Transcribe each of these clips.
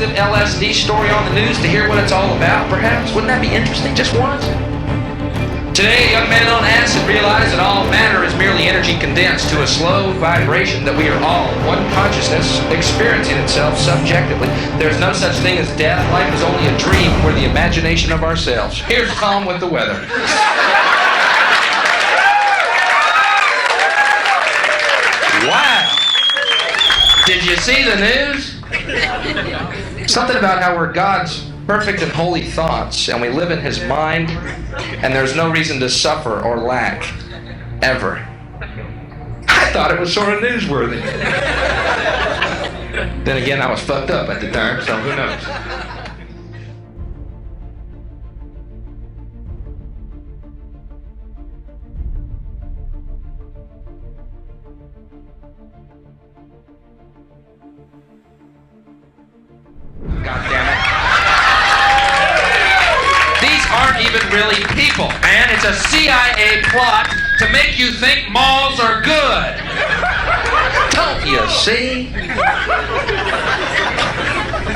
radioactive LSD story on the news to hear what it's all about, perhaps? Wouldn't that be interesting, just once? Today, a young man on acid realized that all matter is merely energy condensed to a slow vibration, that we are all one consciousness experiencing itself subjectively. There's no such thing as death. Life is only a dream. We're the imagination of ourselves. Here's Tom with the weather. Wow! Did you see the news? Something about how we're God's perfect and holy thoughts, and we live in His mind, and there's no reason to suffer or lack, ever. I thought it was sort of newsworthy. Then again, I was fucked up at the time, so who knows? God damn it. These aren't even really people, man. It's a CIA plot to make you think malls are good. Don't you see?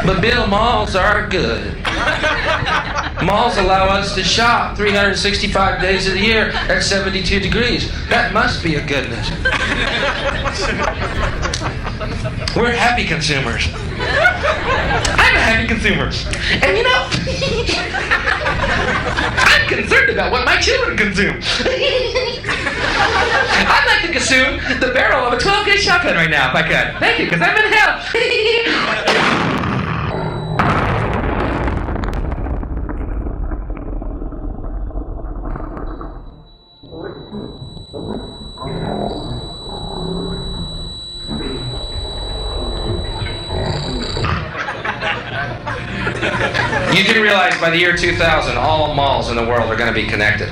But Bill, malls are good. Malls allow us to shop 365 days of the year at 72 degrees. That must be a goodness. We're happy consumers. I'm a happy consumer. And you know, I'm concerned about what my children consume. I'd like to consume the barrel of a 12-gauge shotgun right now if I could. Thank you, because I'm in hell. You do realize by the year 2000, all malls in the world are going to be connected.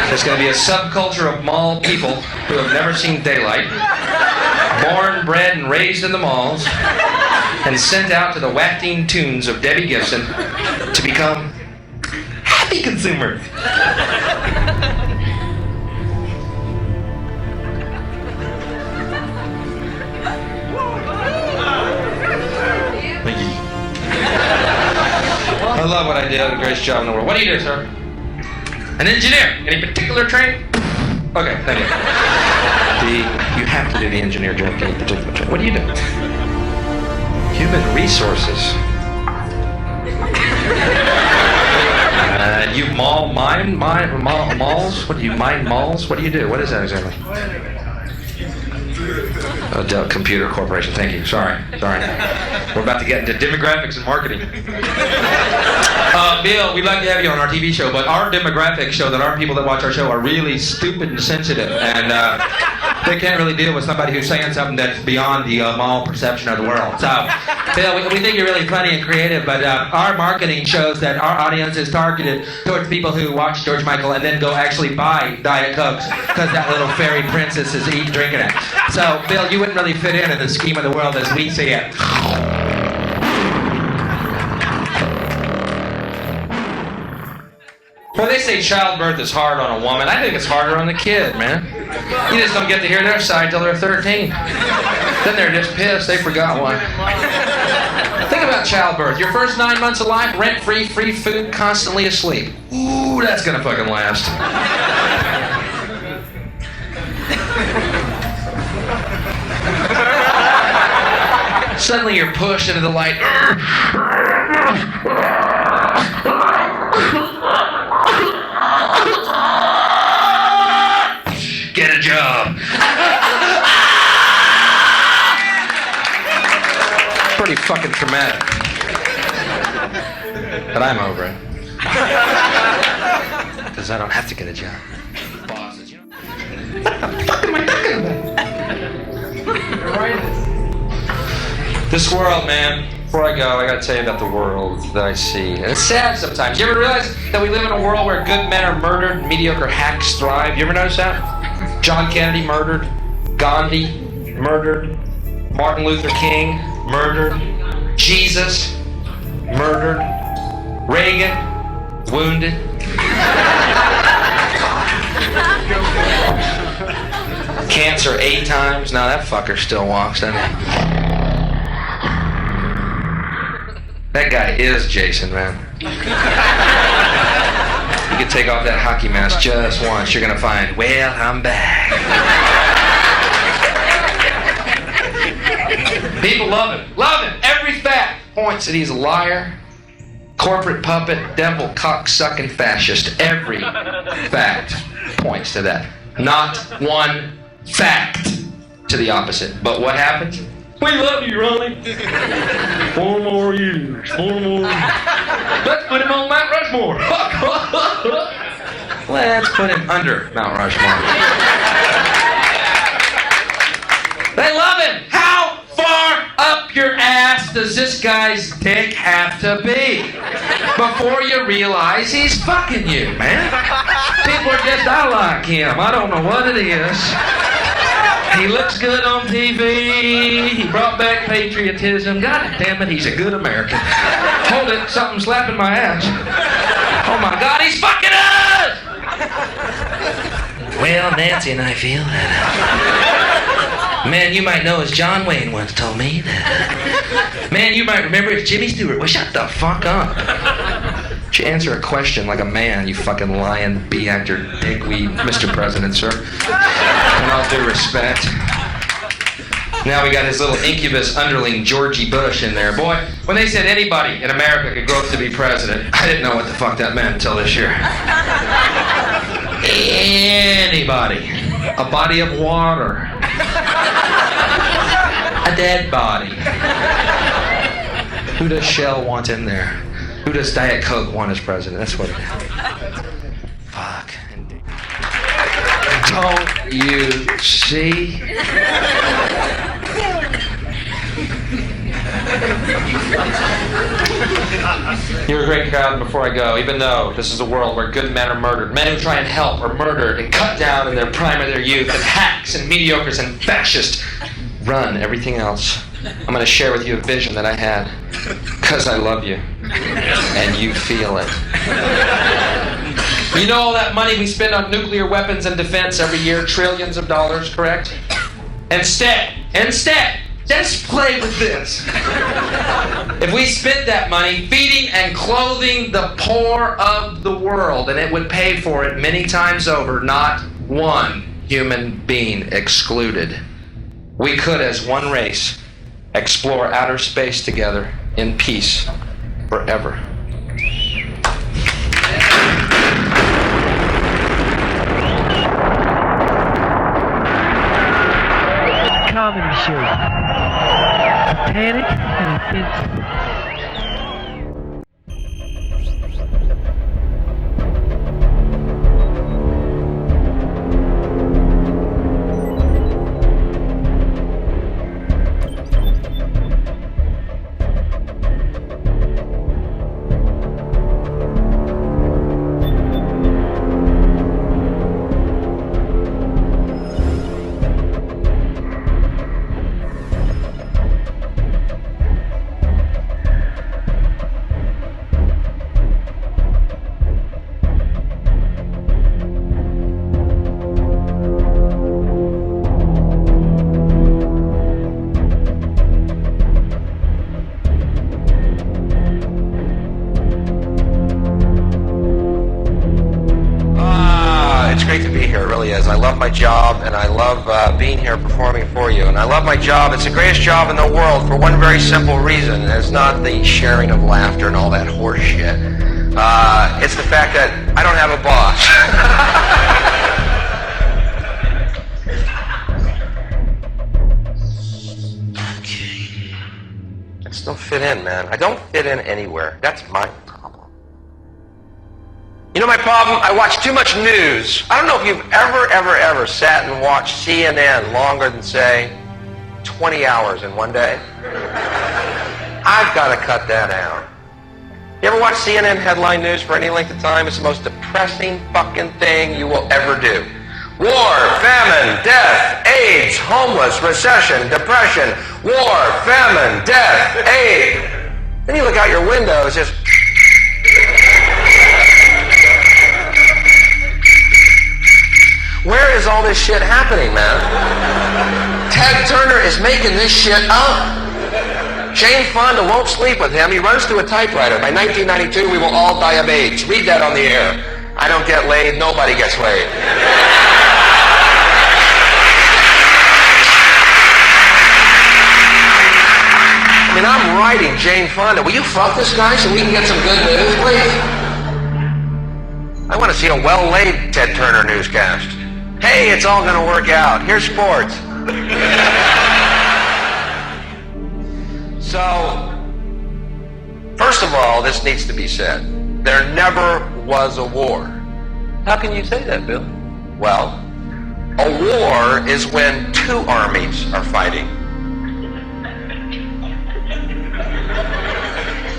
There's going to be a subculture of mall people who have never seen daylight, born, bred, and raised in the malls, and sent out to the wafting tunes of Debbie Gibson to become happy consumers. I love what I did. I did a great job in the world. What do you do, sir? An engineer. Any particular training? Okay, thank you. You have to do the engineer job. Any particular training? What do you do? Human resources. You mine malls? What do you mine malls? What do you do? What is that exactly? Dell Computer Corporation. Thank you. Sorry. We're about to get into demographics and marketing. Bill, we'd like to have you on our TV show, but our demographics show that our people that watch our show are really stupid and sensitive, and they can't really deal with somebody who's saying something that's beyond the mall perception of the world. So, Bill, we think you're really funny and creative, but our marketing shows that our audience is targeted towards people who watch George Michael and then go actually buy Diet Cokes because that little fairy princess is drinking it. So, Bill, you wouldn't really fit in the scheme of the world as we see it. Well, they say childbirth is hard on a woman. I think it's harder on the kid, man. You just don't get to hear their side till they're 13. Then they're just pissed they forgot one. Think about childbirth. Your first 9 months of life, rent-free, free food, constantly asleep. Ooh, that's gonna fucking last. Suddenly you're pushed into the light. Get a job. Pretty fucking traumatic. But I'm over it. Because I don't have to get a job. Bosses, you know. What the fuck am I talking about? You're right. This world, man. Before I go, I gotta tell you about the world that I see. And it's sad sometimes. You ever realize that we live in a world where good men are murdered and mediocre hacks thrive? You ever notice that? John Kennedy murdered. Gandhi murdered. Martin Luther King murdered. Jesus murdered. Reagan wounded. Cancer 8 times. Now that fucker still walks, doesn't he? That guy is Jason, man. You can take off that hockey mask just once. You're going to find, well, I'm back. People love him. Love him. Every fact points that he's a liar, corporate puppet, devil, cock-sucking fascist. Every fact points to that. Not one fact to the opposite. But what happens? We love you, Ronnie. 4 more years. 4 more years. Let's put him on Mount Rushmore. Let's put him under Mount Rushmore. They love him. How far up your ass does this guy's dick have to be before you realize he's fucking you, man? People are just, I like him. I don't know what it is. He looks good on TV. He brought back patriotism. God damn it, he's a good American. Hold it, something's slapping my ass. Oh my God, he's fucking us! Well, Nancy and I feel that. Man, you might know, as John Wayne once told me that. Man, you might remember, as Jimmy Stewart. Well, shut the fuck up. You answer a question like a man, you fucking lying B-actor dickweed, Mr. President, sir. In all due respect. Now we got his little incubus underling, Georgie Bush, in there. Boy, when they said anybody in America could grow up to be president, I didn't know what the fuck that meant until this year. Anybody. A body of water. A dead body. Who does Shell want in there? Who does Diet Coke want as president? That's what it is. Fuck. Don't you see? You're a great crowd. Before I go, even though this is a world where good men are murdered, men who try and help are murdered and cut down in their prime of their youth, and hacks and mediocres and fascists run everything else, I'm going to share with you a vision that I had, because I love you, and you feel it. You know all that money we spend on nuclear weapons and defense every year, trillions of dollars, correct? Instead, just play with this. If we spent that money feeding and clothing the poor of the world, and it would pay for it many times over, not one human being excluded, we could, as one race, explore outer space together in peace forever. Comedy show. A panic and a fence. I love my job, and I love being here performing for you. And I love my job. It's the greatest job in the world for one very simple reason. And it's not the sharing of laughter and all that horse shit. It's the fact that I don't have a boss. I still fit in, man. I don't fit in anywhere. That's my problem. You know my problem? I watch too much news. I don't know if you've ever sat and watched CNN longer than, say, 20 hours in one day. I've got to cut that out. You ever watch CNN headline news for any length of time? It's the most depressing fucking thing you will ever do. War, famine, death, AIDS, homeless, recession, depression. War, famine, death, AIDS. Then you look out your window, it's just... Where is all this shit happening, man? Ted Turner is making this shit up. Jane Fonda won't sleep with him. He runs through a typewriter. By 1992, we will all die of AIDS. Read that on the air. I don't get laid. Nobody gets laid. I mean, I'm writing Jane Fonda. Will you fuck this guy so we can get some good news, please? I want to see a well-laid Ted Turner newscast. Hey, it's all going to work out. Here's sports. So, first of all, this needs to be said. There never was a war. How can you say that, Bill? Well, a war is when two armies are fighting.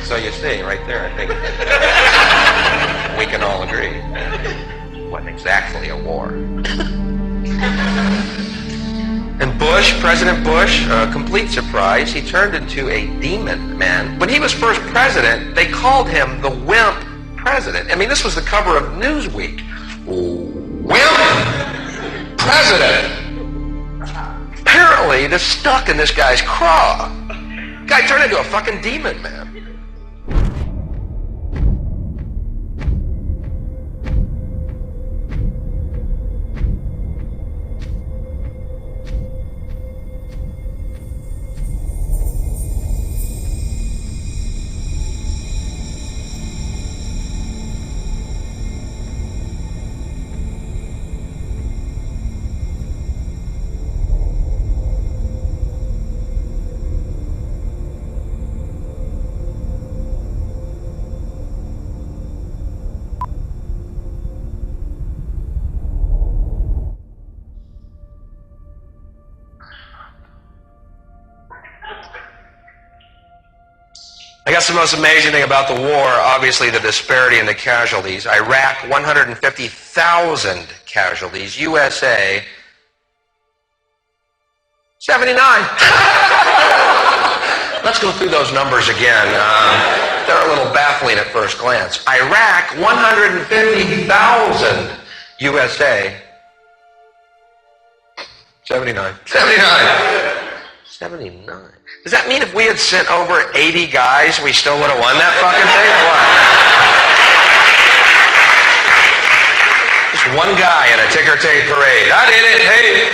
So you see, right there, I think we can all agree. It wasn't exactly a war. And Bush, President Bush, a complete surprise, he turned into a demon man. When he was first president, they called him the Wimp President. I mean, this was the cover of Newsweek. Wimp President. Apparently, this stuck in this guy's craw. Guy turned into a fucking demon man. I guess the most amazing thing about the war, obviously the disparity in the casualties. Iraq, 150,000 casualties. USA, 79. Let's go through those numbers again. They're a little baffling at first glance. Iraq, 150,000. USA, 79. 79. Does that mean if we had sent over 80 guys, we still would have won that fucking thing, or what? Just one guy in a ticker tape parade. I did it, hey!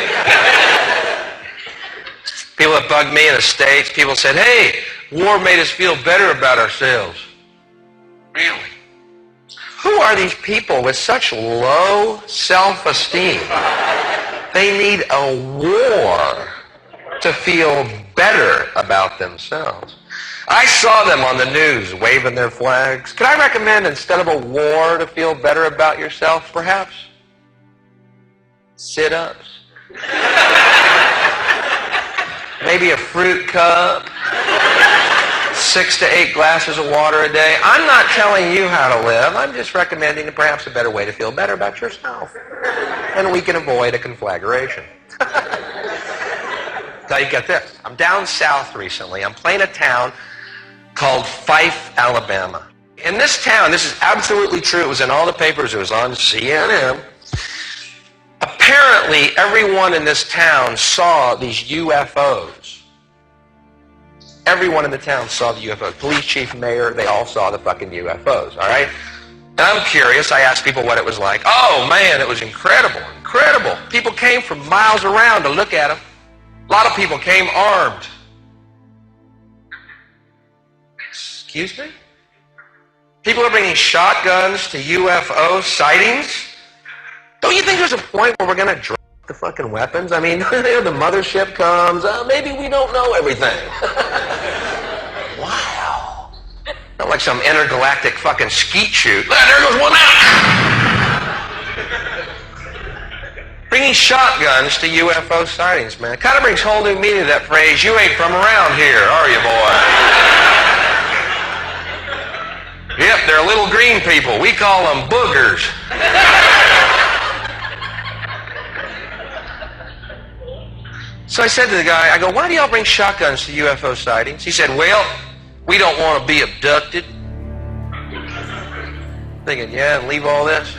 People that bugged me in the States, people said, hey, war made us feel better about ourselves. Really? Who are these people with such low self-esteem? They need a war to feel better about themselves. I saw them on the news waving their flags. Could I recommend, instead of a war to feel better about yourself, perhaps? Sit-ups. Maybe a fruit cup. 6 to 8 glasses of water a day. I'm not telling you how to live. I'm just recommending perhaps a better way to feel better about yourself. And we can avoid a conflagration. Now you get this. I'm down south recently. I'm playing a town called Fife, Alabama. In this town, this is absolutely true. It was in all the papers. It was on CNN. Apparently, everyone in this town saw these UFOs. Everyone in the town saw the UFOs. Police chief, mayor, they all saw the fucking UFOs, all right? And I'm curious. I asked people what it was like. Oh, man, it was incredible, incredible. People came from miles around to look at them. A lot of people came armed. Excuse me? People are bringing shotguns to UFO sightings? Don't you think there's a point where we're going to drop the fucking weapons? I mean, the mothership comes. Maybe we don't know everything. Wow. Not like some intergalactic fucking skeet shoot. There goes one out. Bringing shotguns to UFO sightings, man. It kind of brings whole new meaning to that phrase, you ain't from around here, are you, boy? Yep, they're little green people. We call them boogers. So I said to the guy, I go, why do y'all bring shotguns to UFO sightings? He said, well, we don't want to be abducted. Thinking, yeah, and leave all this?